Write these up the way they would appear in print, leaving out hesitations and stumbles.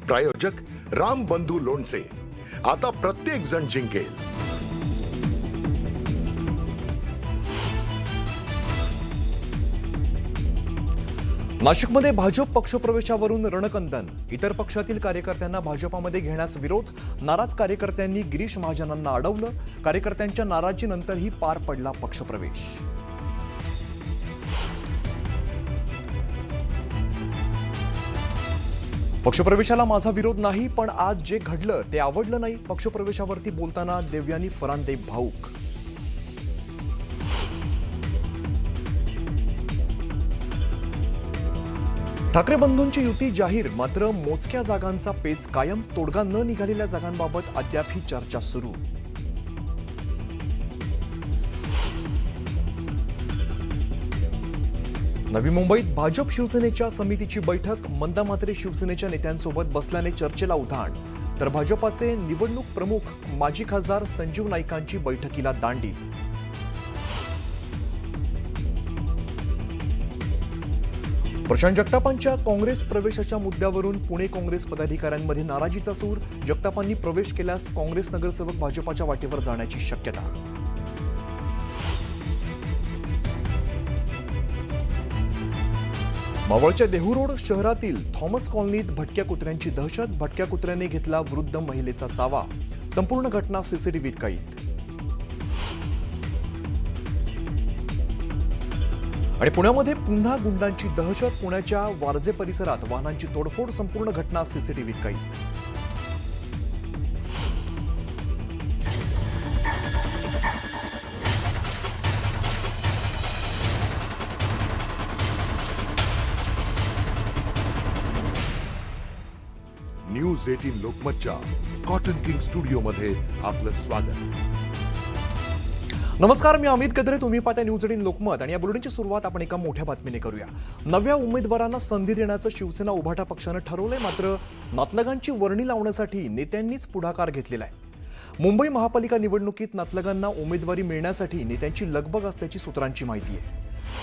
प्रायोजक राम बंधू लोणचे. आता प्रत्येक जण जिंकेल. नाशिकमध्ये भाजप पक्षप्रवेशावरून रणकंदन. इतर पक्षातील कार्यकर्त्यांना भाजपामध्ये घेण्यास विरोध. नाराज कार्यकर्त्यांनी गिरीश महाजनांना अडवलं. कार्यकर्त्यांच्या नाराजीनंतरही पार पडला पक्षप्रवेश. पक्षप्रवेशाला माझा विरोध नाही, पण आज जे घडलं ते आवडलं नाही. पक्षप्रवेशावरती बोलताना देवयानी फरांदे भाऊक. ठाकरे बंधूंची युती जाहीर, मात्र मोजक्या जागांचा पेच कायम. तोडगा न निघालेल्या जागांबाबत अद्याप ही चर्चा सुरू. नवी मुंबईत भाजप शिवसेनेच्या समितीची बैठक. मंदा म्हात्रे शिवसेनेच्या नेत्यांसोबत बसल्याने चर्चेला उधाण. तर भाजपाचे निवडणूक प्रमुख माजी खासदार संजीव नाईकांची बैठकीला दांडी. प्रशांत जगतापांच्या काँग्रेस प्रवेशाच्या मुद्द्यावरून पुणे काँग्रेस पदाधिकाऱ्यांमध्ये नाराजीचा सूर. जगतापांनी प्रवेश केल्यास काँग्रेस नगरसेवक भाजपाच्या वाटेवर जाण्याची शक्यता. मावळच्या देहूरोड शहरातील थॉमस कॉलनीत भटक्या कुत्र्यांची दहशत. भटक्या कुत्र्याने घेतला वृद्ध महिलेचा चावा. संपूर्ण घटना सीसीटीव्हीत कैद. आणि पुण्यामध्ये पुन्हा गुंडांची दहशत. पुण्याच्या वारजे परिसरात वाहनांची तोडफोड. संपूर्ण घटना सीसीटीव्हीत कैद. न्यूज 18 लोकमतच्या कॉटन किंग स्टुडिओमध्ये आपलं स्वागत. नमस्कार, मी अमित कदरे. तुम्ही पाहता न्यूज 18 लोकमत. आणि या बुलेटिनची सुरुवात आपण एका मोठ्या बातमीने करूया. नव्या उमेदवारांना संधी देण्याचं शिवसेना उभाटा पक्षानं ठरवलंय, मात्र नातलगांची वर्णी लावण्यासाठी नेत्यांनीच पुढाकार घेतलेला आहे. मुंबई महापालिका निवडणुकीत नातलगांना उमेदवारी मिळण्यासाठी नेत्यांची लगबग असल्याची सूत्रांची माहिती आहे.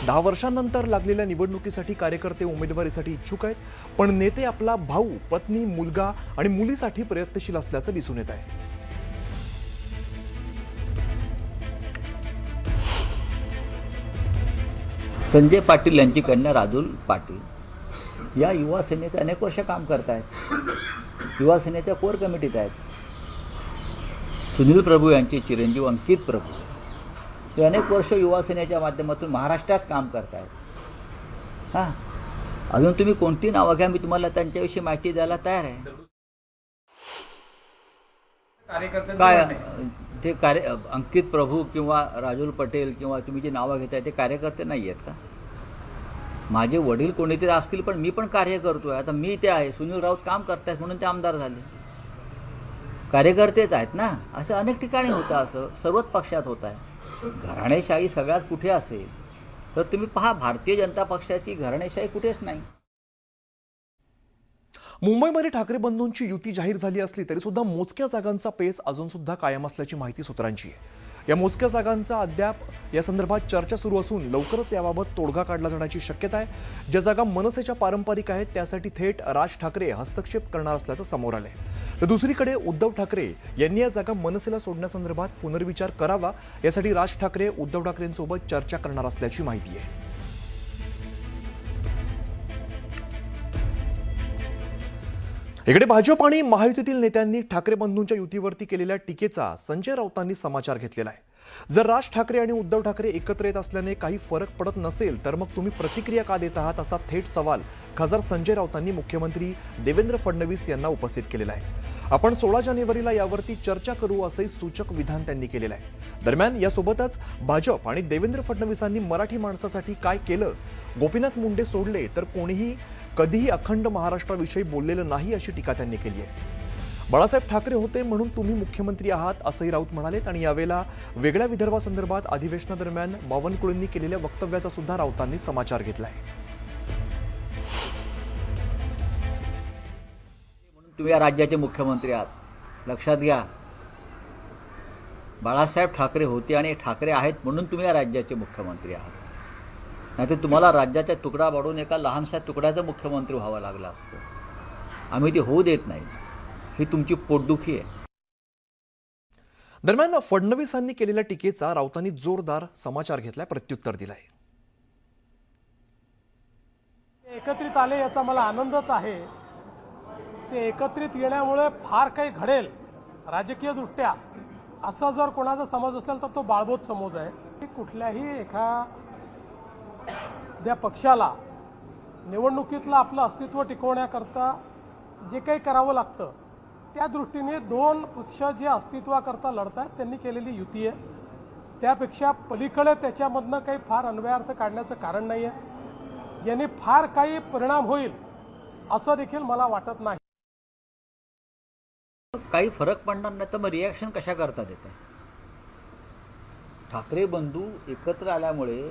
10 वर्षांनंतर लागलेल्या निवडणुकीसाठी कार्यकर्ते उमेदवारीसाठी इच्छुक आहेत, पण नेते आपला भाऊ, पत्नी, मुलगा आणि मुलीसाठी प्रयत्नशील असल्याचं दिसून येत आहे. संजय पाटील यांची कन्या राजुल पाटील या युवा सेनेचे अनेक वर्ष काम करत आहेत. युवा सेनेच्या कोर कमिटीत आहेत. सुनील प्रभू यांचे चिरंजीव अंकित प्रभू हे अनेक वर्ष युवा सेनेच्या माध्यमातून महाराष्ट्रात काम करत आहेत. अजून तुम्ही कोणती नावं घ्या, मी तुम्हाला त्यांच्याविषयी माहिती द्यायला तयार आहे. काय ते अंकित प्रभू किंवा राजुल पटेल किंवा तुम्ही जे नावं घेताय ते कार्यकर्ते नाही आहेत का? माझे वडील कोणीतरी असतील, पण मी पण कार्य करतोय. आता मी ते आहे, सुनील राऊत काम करतायत म्हणून ते आमदार झाले. कार्यकर्तेच आहेत ना. असं अनेक ठिकाणी होतं, असं सर्वच पक्षात होत आहे. घराणेशाही सगळ्यात कुठे असेल तर तुम्ही पहा, भारतीय जनता पक्षाची घराणेशाही कुठेच नाही. मुंबईमध्ये ठाकरे बंधूंची युती जाहीर झाली असली तरी सुद्धा मोजक्या जागांचा पेच अजून सुद्धा कायम असल्याची माहिती सूत्रांची आहे. या मोजक्या जागांचा अद्याप या संदर्भात चर्चा सुरू असून लवकरच याबाबत तोडगा काढला जाण्याची शक्यता आहे. ज्या जागा मनसेच्या पारंपरिक आहेत त्यासाठी थेट राज ठाकरे हस्तक्षेप करणार असल्याचं समोर आलंय. तर दुसरीकडे उद्धव ठाकरे यांनी या जागा मनसेला सोडण्यासंदर्भात पुनर्विचार करावा, यासाठी राज ठाकरे उद्धव ठाकरेंसोबत चर्चा करणार असल्याची माहिती आहे. इकडे भाजप आणि महायुतीतील नेत्यांनी ठाकरे बंधूंच्या युतीवरती केलेल्या टीकेचा संजय राऊतांनी समाचार घेतलेला आहे. जर राज ठाकरे आणि उद्धव ठाकरे एकत्र येत असल्याने काही फरक पडत नसेल तर मग तुम्ही प्रतिक्रिया का देत आहात, असा थेट सवाल खासदार संजय राऊतांनी मुख्यमंत्री देवेंद्र फडणवीस यांना उपस्थित केलेला आहे. आपण 16 जानेवारीला यावरती चर्चा करू असंही सूचक विधान त्यांनी केलेलं आहे. दरम्यान यासोबतच भाजप आणि देवेंद्र फडणवीसांनी मराठी माणसासाठी काय केलं, गोपीनाथ मुंडे सोडले तर कोणीही कधीही अखंड महाराष्ट्राविषयी बोललेलं नाही, अशी टीका त्यांनी केली आहे. बाळासाहेब ठाकरे होते म्हणून तुम्ही मुख्यमंत्री आहात, असंही राऊत म्हणालेत. आणि यावेळेला वेगळ्या विदर्भासंदर्भात अधिवेशनादरम्यान बावनकुळेंनी केलेल्या वक्तव्याचा सुद्धा राऊतांनी समाचार घेतलाय. तुम्ही या राज्याचे मुख्यमंत्री आहात, लक्षात घ्या. बाळासाहेब ठाकरे होते आणि ठाकरे आहेत म्हणून तुम्ही या राज्याचे मुख्यमंत्री आहात. नाहीतर तुम्हाला राज्याचा तुकडा पाडून एका लहानशा तुकड्याचा मुख्यमंत्री व्हावं लागलं असतं. आम्ही ते होऊ देत नाही. ही तुमची पोटदुखी आहे. दरम्यान फडणवीसांनी केलेल्या टीकेचा राऊतांनी जोरदार समाचार घेतलाय, प्रत्युत्तर दिलंय. एकत्रित आले याचा मला आनंदच आहे. ते एकत्रित येण्यामुळे फार काही घडेल राजकीय दृष्ट्या असा जर कोणाचा समज असेल तर तो बाळबोध समज आहे. की कुठल्याही एखाद्या पक्षाला निवडणुकीतलं आपलं अस्तित्व टिकवण्याकरता जे काही करावं लागतं त्या दृष्टीने दोन पक्ष जे अस्तित्वाकरता लढत आहेत त्यांनी केलेली युती आहे. त्यापेक्षा पलीकडे त्याच्यामधनं काही फार अन्वयार्थ काढण्याचं कारण नाही आहे. याने फार काही परिणाम होईल असं देखील मला वाटत नाही. काही फरक पडणार नाही तर मग रिॲक्शन कशा करता देत आहे? ठाकरे बंधू एकत्र आल्यामुळे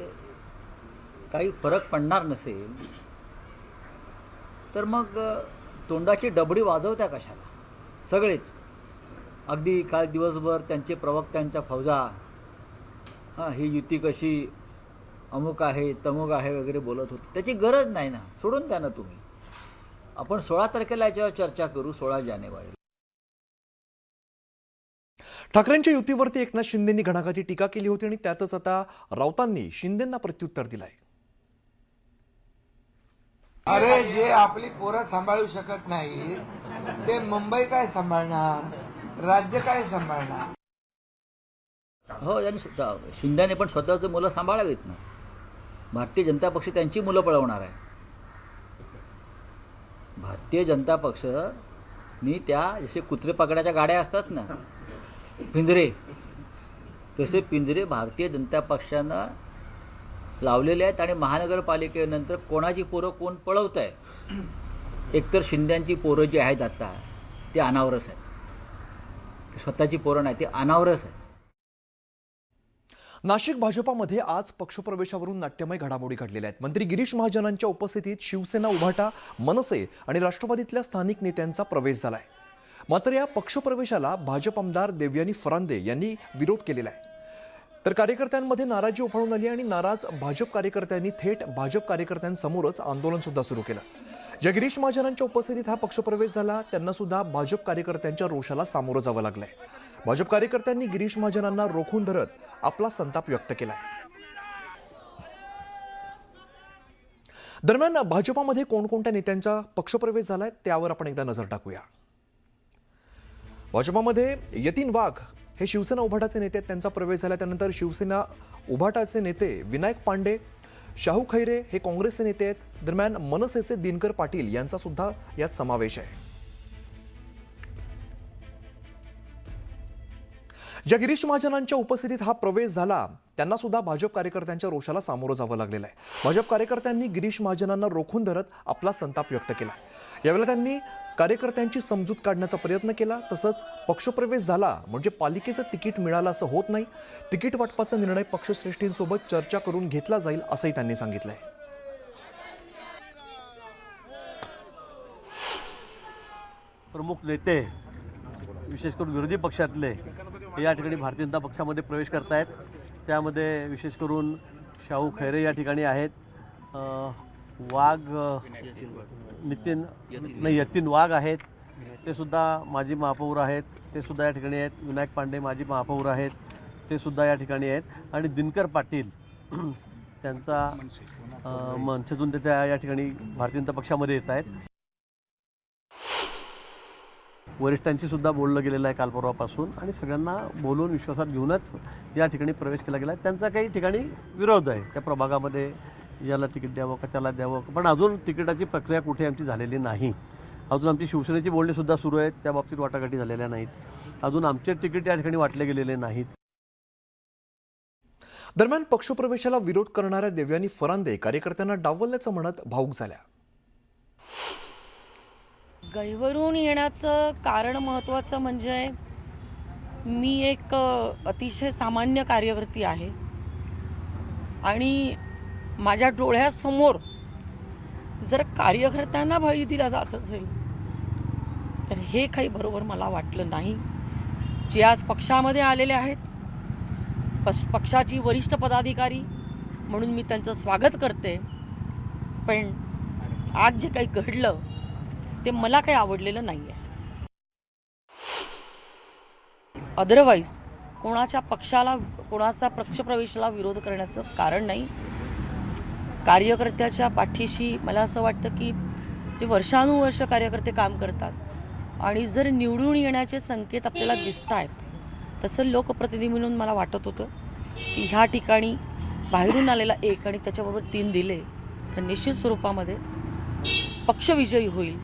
काही फरक पडणार नसेल तर मग तोंडाची डबडी वाजवत्या कशाला? सगळेच अगदी काल दिवसभर त्यांचे प्रवक्त्यांच्या फौजा ही युती कशी अमुक आहे तमुक आहे वगैरे बोलत होते. त्याची गरज नाही ना, सोडून द्या ना तुम्ही. आपण 16 तारखेला याच्यावर चर्चा करू, 16 जानेवारी. ठाकरेंच्या युतीवरती एकनाथ शिंदेंनी घणाघाती टीका केली होती आणि त्यातच आता राऊतांनी शिंदेंना प्रत्युत्तर दिलंय. अरे जे आपली पोरं सांभाळू शकत नाही ते मुंबई काय सांभाळणार, राज्य काय सांभाळणार? हो, यांनी शिंदेने पण स्वतःचं मुलं सांभाळावीत ना. भारतीय जनता पक्ष त्यांची मुलं पळवणार आहे. भारतीय जनता पक्षनी त्या जसे कुत्रे पकडाच्या गाड्या असतात ना, पिंजरे, तसे पिंजरे भारतीय जनता पक्षानं लावलेले आहेत. आणि महानगरपालिकेनंतर कोणाची पोरं कोण पळवत आहे? एकतर शिंद्यांची पोरं जी आहेत आता ते अनावरस आहेत. स्वतःची पोरं नाही, ते अनावरस आहेत. नाशिक भाजपामध्ये आज पक्षप्रवेशावरून नाट्यमय घडामोडी घडलेल्या आहेत. मंत्री गिरीश महाजनांच्या उपस्थितीत शिवसेना, उभाटा, मनसे आणि राष्ट्रवादीतल्या स्थानिक नेत्यांचा प्रवेश झालाय. मात्र या पक्षप्रवेशाला भाजप आमदार देवयानी फरांदे यांनी विरोध केलेला आहे. तर कार्यकर्त्यांमध्ये नाराजी उफाळून आली आणि नाराज भाजप कार्यकर्त्यांनी थेट भाजप कार्यकर्त्यांसमोरच आंदोलन सुद्धा सुरू केलं. ज्या गिरीश महाजनांच्या उपस्थितीत हा पक्षप्रवेश झाला त्यांना सुद्धा भाजप कार्यकर्त्यांच्या रोषाला सामोरं जावं लागलंय. भाजप कार्यकर्त्यांनी गिरीश महाजनांना रोखून धरत आपला संताप व्यक्त केलाय. दरम्यान भाजपामध्ये कोणकोणत्या नेत्यांचा पक्षप्रवेश झालाय त्यावर आपण एकदा नजर टाकूया. भाजपामध्ये यतीन वाघ हे शिवसेना उभाटाचे नेते आहेत, त्यांचा प्रवेश झाला. त्यानंतर शिवसेना उभाटाचे नेते विनायक पांडे, शाहू खैरे हे काँग्रेसचे नेते आहेत. दरम्यान मनसेचे दिनकर पाटील यांचा सुद्धा यात समावेश आहे. ज्या गिरीश महाजनांच्या उपस्थितीत हा प्रवेश झाला त्यांना सुद्धा भाजप कार्यकर्त्यांच्या रोषाला सामोरं जावं लागलेलं आहे. भाजप कार्यकर्त्यांनी गिरीश महाजनांना रोखून धरत आपला संताप व्यक्त केला. यावेळेला त्यांनी कार्यकर्त्यांची समजूत काढण्याचा प्रयत्न केला. तसंच पक्षप्रवेश झाला म्हणजे पालिकेचं तिकीट मिळालं असं होत नाही. तिकीट वाटपाचा निर्णय पक्षश्रेष्ठींसोबत चर्चा करून घेतला जाईल असंही त्यांनी सांगितलंय. प्रमुख नेते विशेष करून विरोधी पक्षातले या ठिकाणी भारतीय जनता पक्षामध्ये प्रवेश करतायत. त्यामध्ये विशेष करून शाहू खैरे या ठिकाणी आहेत, यतीन वाघ आहेत, ते सुद्धा माजी महापौर आहेत, ते सुद्धा या ठिकाणी आहेत. विनायक पांडे माजी महापौर आहेत, ते सुद्धा या ठिकाणी आहेत. आणि दिनकर पाटील त्यांचा मनसेतून त्याच्या या ठिकाणी भारतीय जनता पक्षामध्ये येत आहेत. वरिष्ठांशी सुद्धा बोललं गेलेलं आहे काल परवापासून आणि सगळ्यांना बोलून विश्वासात घेऊनच या ठिकाणी प्रवेश केला गेला आहे. त्यांचा काही ठिकाणी विरोध आहे, त्या प्रभागामध्ये याला तिकीट द्यावं का त्याला द्यावं, पण अजून तिकिटाची प्रक्रिया कुठे आमची झालेली नाही. अजून आमची शिवसेनेची बोलणीसुद्धा सुरू आहेत, त्या बाबतीत वाटाघाटी झालेल्या नाहीत. अजून आमचे तिकीट या ठिकाणी वाटले गेलेले नाहीत. दरम्यान पक्षप्रवेशाला विरोध करणाऱ्या देवयानी फरांदे कार्यकर्त्यांना डावलल्याचं म्हणत भावूक झाल्या. गैरवरून येण्याचं कारण महत्त्वाचं म्हणजे मी एक अतिशय सामान्य कार्यकर्ती आहे आणि माझ्या डोळ्यासमोर जर कार्यकर्त्यांना बळी दिला जात असेल तर हे काही बरोबर मला वाटलं नाही. जे आज पक्षामध्ये आलेले आहेत, पक्षाची वरिष्ठ पदाधिकारी म्हणून मी त्यांचं स्वागत करते, पण आज जे काही घडलं ते मला काही आवडलेलं नाही आहे. अदरवाईज कोणाच्या पक्षाला, कोणाचा पक्षप्रवेशाला विरोध करण्याचं कारण नाही. कार्यकर्त्याच्या पाठीशी मला असं वाटतं की जे वर्षानुवर्ष कार्यकर्ते काम करतात आणि जर निवडून येण्याचे संकेत आपल्याला दिसत आहेत, तसं लोकप्रतिनिधी म्हणून मला वाटत होतं की ह्या ठिकाणी बाहेरून आलेला 1 आणि त्याच्याबरोबर 3 दिले तर निश्चित स्वरूपामध्ये पक्ष विजयी होईल